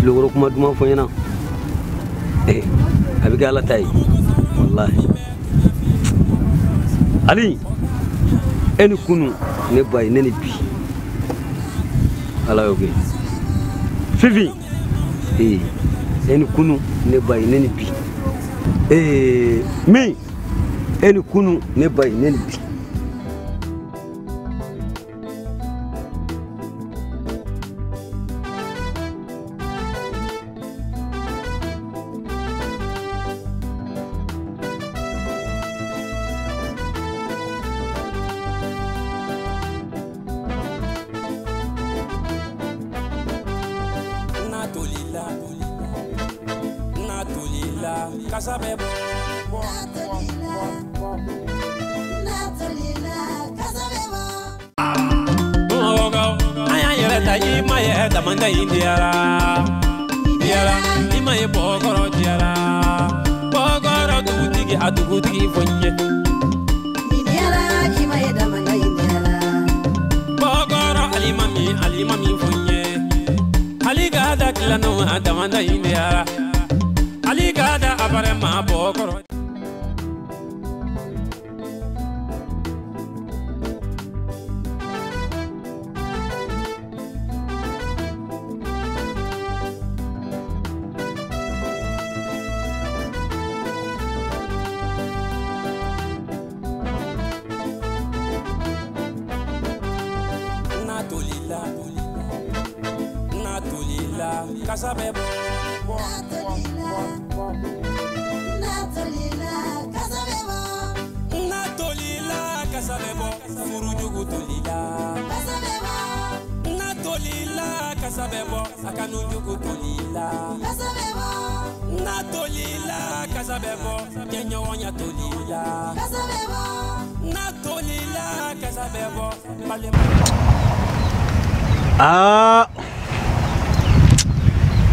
logoro kuma duma fo yana abiga ala tay wallahi ali eni kunu ne bay ne bi ala yoge fifi eni kunu ne bay ne bi mi eni kunu ne bay ne bi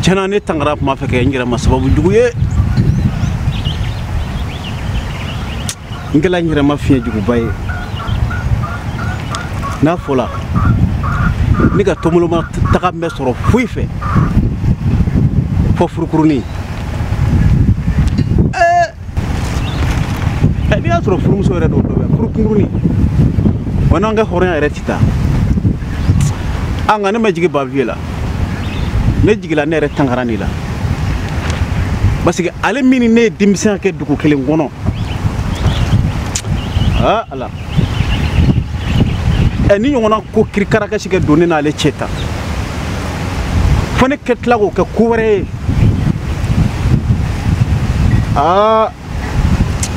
Jana ne tangara ma fa kay ngira ma sababu jugu ye ngala ngira ma fi jugu baye na fola ni ga tomulo ma taka me soro fuife fo furkuruni ni ga soro furum so re do furkuruni wana nga horen re tita anga ne ma jigi ba viela ne jigila ne re tangarani la parce que ale mini ne dimisa ke duku kelen gono ala eni ngona ko kirkara ka shige doni na le cheta fone ketlago ka kuware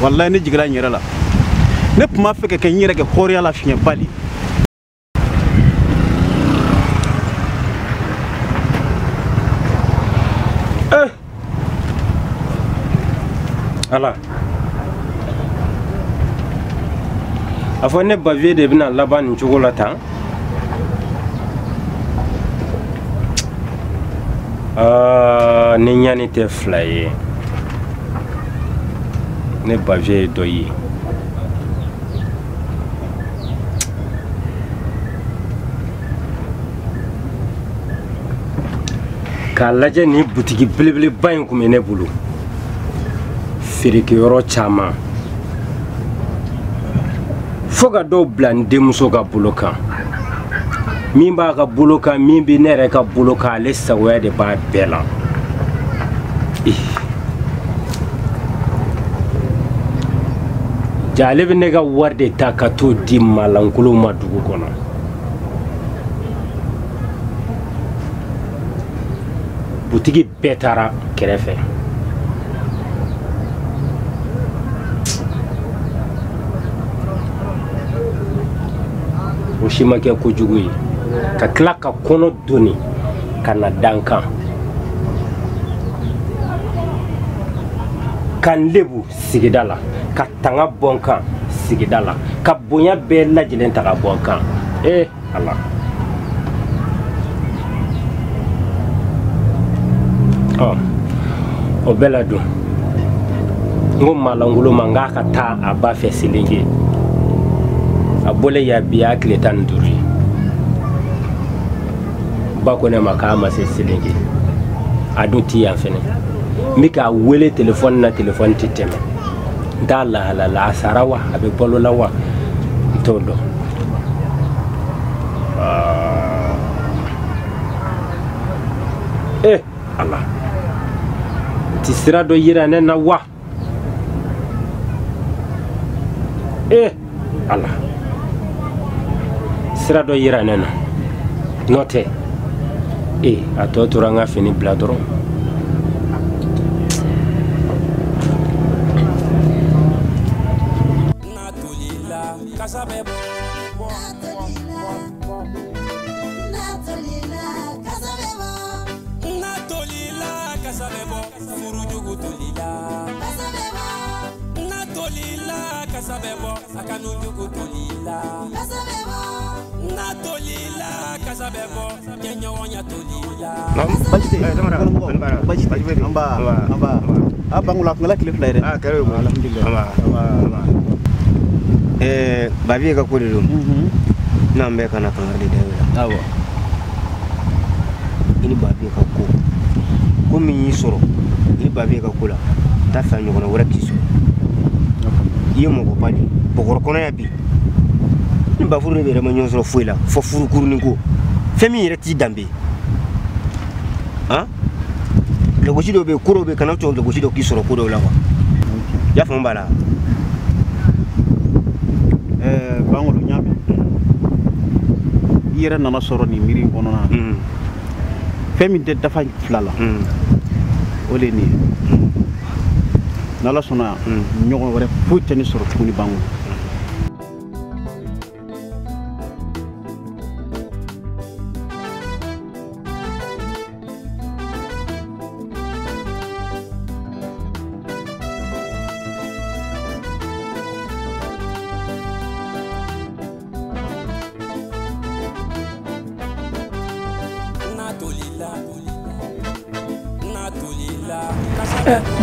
wallahi ne jigila nyira la ne puma feke ke nyira ke horiya la finya bali ala afo ne bavie de bina laban nchugola tan ne nyani te flaye ne bavie doyi ka laje ni butiki bilibili bayin kuma ne bulu firiki yoro chama foga do blande muso ga bulukan min ba ga bulukan min bi nere ka bulukan le sawa de ba bela jalib ne ga warde takato di malankulu madugu kono butigi betara kerefe o shima ke ko juguyi ka klaka kono doni kana dankan kan lebu sigidala ka tanga bonkan sigidala ka bonya be lajilen taga bonkan Allah o beladu ngom malangulo mangaka ta aba fe silingi abole ya biya kletan duri bako ne makama se silingi a dun ti yan fɛnɛ n bɛ k'a wele téléphone na téléphone tɛ tɛmɛ n t'a lahalala a sara wa a bɛ balo la wa n t'o dɔn ala ti sira dɔ yira ne na wa ala sira dɔ yira ne na n'o tɛ a tɔ tora n ka fini bila dɔrɔn babi ka ko de dum nan be kana kan de awo ini babi ka ko min yi soro ini babi ka ko la ta fa nyogona wara kiso yi mo ko pali bokor kono ya bi ni ba furu be ma nyon soro fuila fo furu kuruni ko femi yere ti dambe le gosi do be kuro be kana to le gosi do ki soro ko do la ya fa mbala bangolo nyame yere nana soro ni miri kono na femi de dafa flala ole ni nala sona nyogo wore futte ni soro kuni bangolo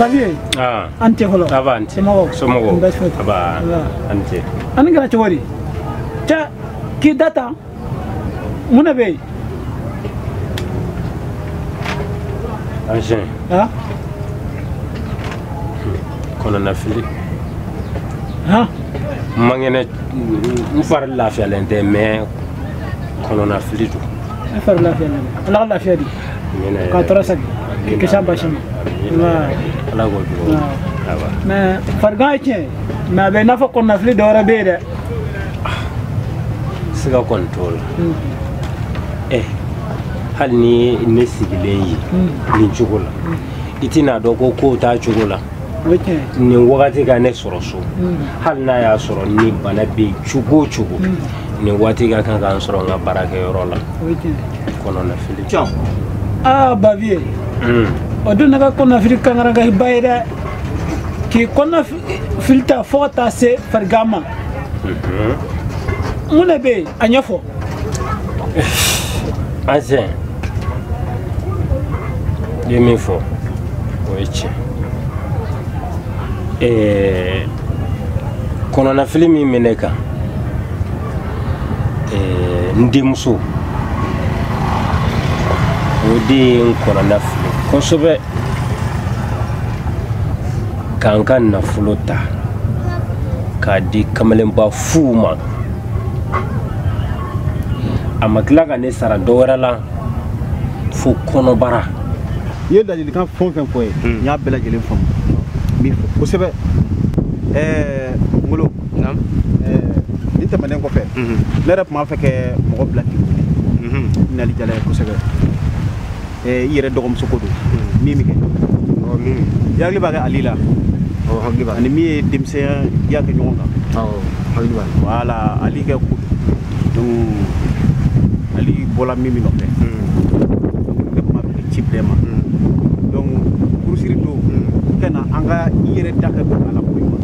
Babi, ante holo. Avanti. Somogo. Aba. Ante. Ani gara chori. Cha ki data. Muna be. Anjen. Kono na fili. Mangene mfar la fi alente mais kono na fili tu. Mfar la fi alente. La fi di. Ka torasa ke shamba shamba. ala go do mais farga ce ma be nafa ko nafli do ra be de siga control hal ni ne sigile yi ni jugula itina do ko ta jugula ni wagati ga ne soro so hal na ya soro ni bana be chugo ni wati ga kan kan soro nga baraka yoro la kono na fili bavier oduna ka kona fili kangara ga bayda ki kona filta fota se fargama muna be anyafo azen demi fo oiche kono na fili mi meneka ndimso odi kono na fili kosobe kankan na fulota kadi kamalen ba fuma amakla ga ne sara dowara la fu kono bara ye dalil kan fon fen foye nya bela jelen fam mi kosobe ngolo nam inte manen ko fe le rap ma feke mo blaki nali jala kosobe yere dogom sokodo mimi ke mimi yagli baga alila hagli baga ni mi dimse ya ke nyonga hagli baga wala ali ke ku donc ali bola mimi no fe donc ma ke chip dema donc pour siri do kena anga yere dakka do ala ko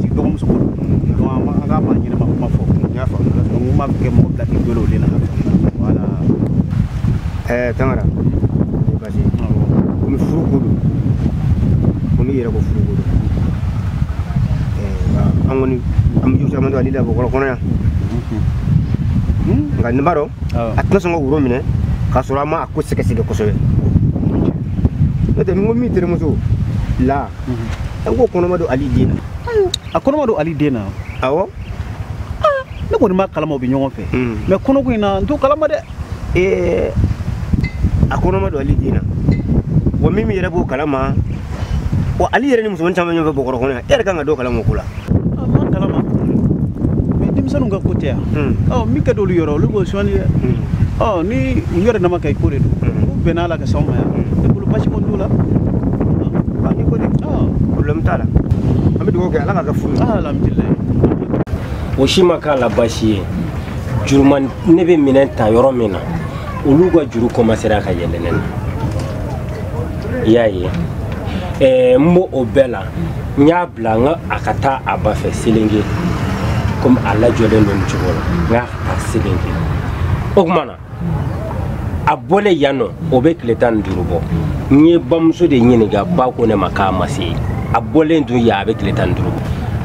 ci dogom sokodo donc anga ma ni ma fo ya fa donc ma ke mo blaki dolo lena wala tangara basi kumi furukudu kumi yere ko furukudu angoni am ju sama do alida ko kono ya ngal nibaro atna songo wuro mine kasura ma akko seke seke ko sobe n'o tɛ n ko min terimuso la n ko kɔnɔma don Ali den na a kɔnɔma don Ali den na awɔ ne kɔni ma kalama u bɛ ɲɔgɔn fɛ mais kɔnɔko in na n t'o kalama dɛ a kɔnɔma don Ali den na wa min yɛrɛ b'o kalama wa Ali yɛrɛ ni musoman caman ɲɔgɔn fɛ bɔkɔrɔ kɔnɔ yan e yɛrɛ kan ka dɔ kalama o ko la ma kalama mais denmisɛnninw ka ko tɛ yan min ka d'olu yɔrɔ olu b'o suɲɛli dɛ ni u yɛrɛ dama ka ko de don u bɛnna a la ka s'anw ma yan ne bolo basi kɔni t'o la ni ko de problème t'a la an bɛ dugawu kɛ Ala ka kɛ furu alhamdulilayi o si ma k'a la basi ye juruma ne bɛ minɛn ta yɔrɔ min na olu ka juru commencera ka yɛlɛ ne na i y'a ye n b'o o bɛɛ la n y'a bila n ka a ka taa a ba fɛ Selenge komi a lajɔlen don nin cogo la n k'a ka taa Selenge o tuma na a bɔlen yan nɔ o bɛ tile 15 bɔ n ye bamuso de ɲininka ba ko ne ma k'a ma se a bɔlen dun yan a bɛ tile 15 bɔ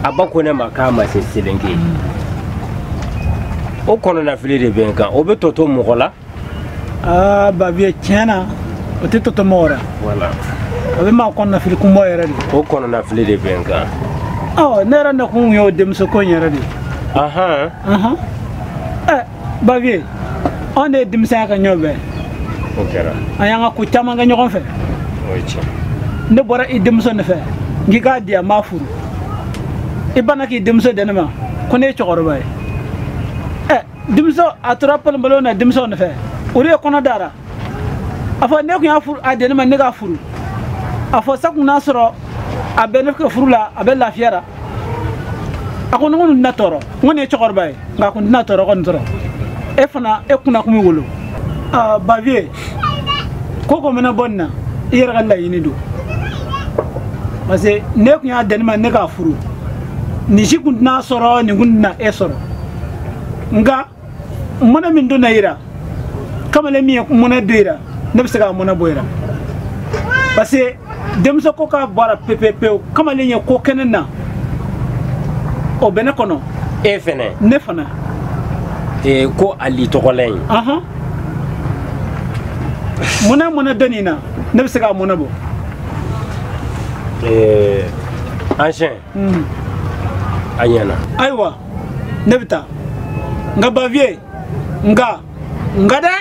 a ba ko ne ma k'a ma se Selenge o kɔnɔnafili de bɛ n kan o bɛ tɔ to mɔgɔ la Babiye tiɲɛ na o tɛ tɔ to mɔgɔ la voilà a bɛ maa kɔnɔnafili kun bɔ yɛrɛ de o kɔnɔnafili de bɛ n kan ne yɛrɛ nakun y'o denmuso ko in yɛrɛ de Babiye anw de ye denmisɛnya kɛ ɲɔgɔn fɛ o kɛra an y'an ka ko caman kɛ ɲɔgɔn fɛ o ye tiɲɛ ne bɔra i denmuso nɔfɛ n k'i k'a di a m'a furu i banna k'i denmuso di ne ma ko ne ye cɛkɔrɔba ye denmuso a tora pɔlɔpɔlɔ na denmuso nɔfɛ olu ye kɔnɔ dara a fɔ ne kun y'a furu a di ne ma ne k'a furu a fɔ sa kun n'a sɔrɔ a bɛ ne ka furu la a bɛ lafiya la a ko ne ko nin tɛna tɔɔrɔ n ko nin ye cɛkɔrɔba ye nka a kun tɛna tɔɔrɔ kɔni sɔrɔ e fana e kunna kun b'i wolo Baviye ko ko mana bɔ nin na i yɛrɛ ka laɲini don parce que ne kun y'a di ne ma ne k'a furu nin si kun tɛna sɔrɔ nin kun tɛna e sɔrɔ nka mɔnɛ min donna i la kamalen min ye mɔnɛ don i la ne bɛ se k'a mɔnɛ bɔ i la parce que denmuso ko k'a bɔ a la pewu kamalen ye ko kɛnɛ na o bɛ ne kɔnɔ e fɛnɛ ne fana ko Ali tɔgɔla in mɔnɛ dɔ nin na ne bɛ se k'a mɔnɛ bɔ ancien a ɲɛna ayiwa ne bɛ taa nka Baviye nka dɛ